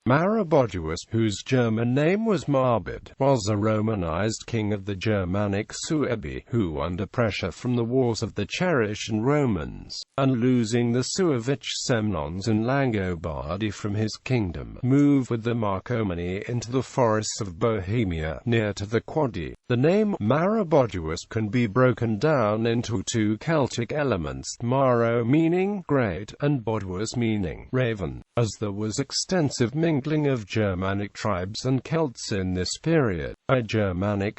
Maroboduus, whose German name was Marbod, was a Romanized king of the Germanic Suebi, who, under pressure from the wars of the Cheruscian Romans, and losing the Suevic Semnons and Langobardi from his kingdom, moved with the Marcomanni into the forests of Bohemia, near to the Quadi. The name Maroboduus can be broken down into two Celtic elements, Maro meaning great, and Boduus meaning raven, as there was extensive mingling of Germanic tribes and Celts in this period. A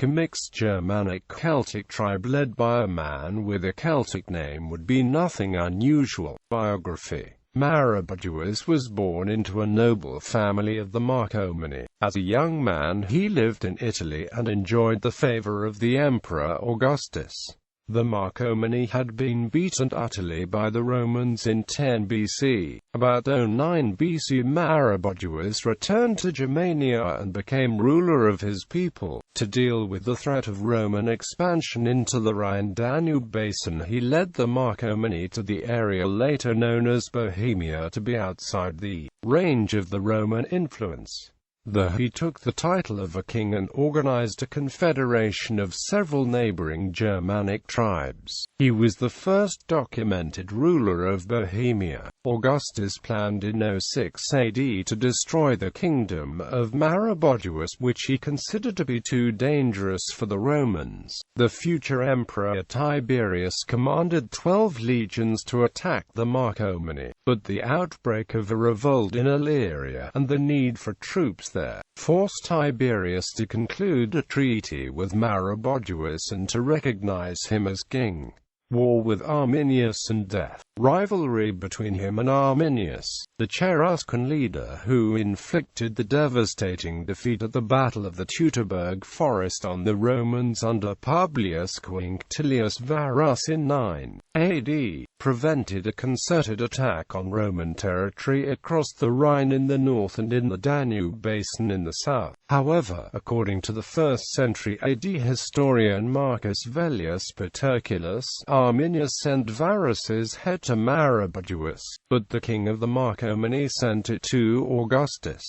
mixed Germanic-Celtic tribe led by a man with a Celtic name would be nothing unusual. Biography. Maroboduus was born into a noble family of the Marcomanni. As a young man he lived in Italy and enjoyed the favor of the Emperor Augustus. The Marcomanni had been beaten utterly by the Romans in 10 BC. About 09 BC Maroboduus returned to Germania and became ruler of his people. To deal with the threat of Roman expansion into the Rhine-Danube basin, he led the Marcomanni to the area later known as Bohemia to be outside the range of the Roman influence. There he took the title of a king and organized a confederation of several neighboring Germanic tribes. He was the first documented ruler of Bohemia. Augustus planned in 06 AD to destroy the kingdom of Maroboduus, which he considered to be too dangerous for the Romans. The future emperor Tiberius commanded 12 legions to attack the Marcomanni, but the outbreak of a revolt in Illyria and the need for troops there forced Tiberius to conclude a treaty with Maroboduus and to recognize him as king. War with Arminius and death. Rivalry between him and Arminius, the Cheruscan leader who inflicted the devastating defeat at the Battle of the Teutoburg Forest on the Romans under Publius Quinctilius Varus in 9 AD, prevented a concerted attack on Roman territory across the Rhine in the north and in the Danube basin in the south. However, according to the 1st century AD historian Marcus Velleius Paterculus, Arminius sent Varus's head to Maroboduus, but the king of the Marcomanni sent it to Augustus.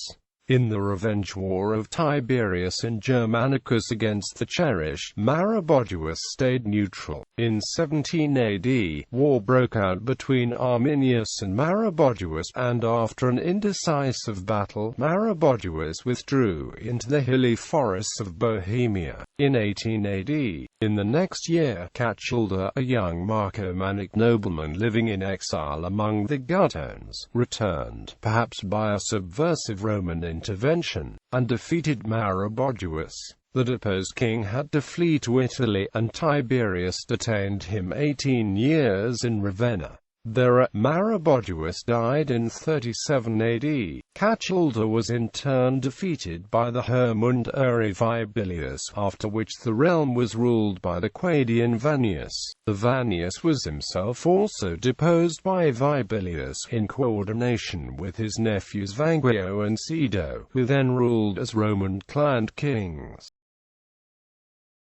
In the revenge war of Tiberius and Germanicus against the Cherusci, Maroboduus stayed neutral. In 17 AD, war broke out between Arminius and Maroboduus, and after an indecisive battle, Maroboduus withdrew into the hilly forests of Bohemia. In 18 AD, in the next year, Cachilda, a young Marcomannic nobleman living in exile among the Guttones, returned, perhaps by a subversive Roman intervention, and defeated Maroboduus. The deposed king had to flee to Italy, and Tiberius detained him 18 years in Ravenna. There, Maroboduus died in 37 AD. Cachilda was in turn defeated by the Hermunduri Vibilius, after which the realm was ruled by the Quadian Vannius. The Vannius was himself also deposed by Vibilius, in coordination with his nephews Vangio and Cedo, who then ruled as Roman client kings.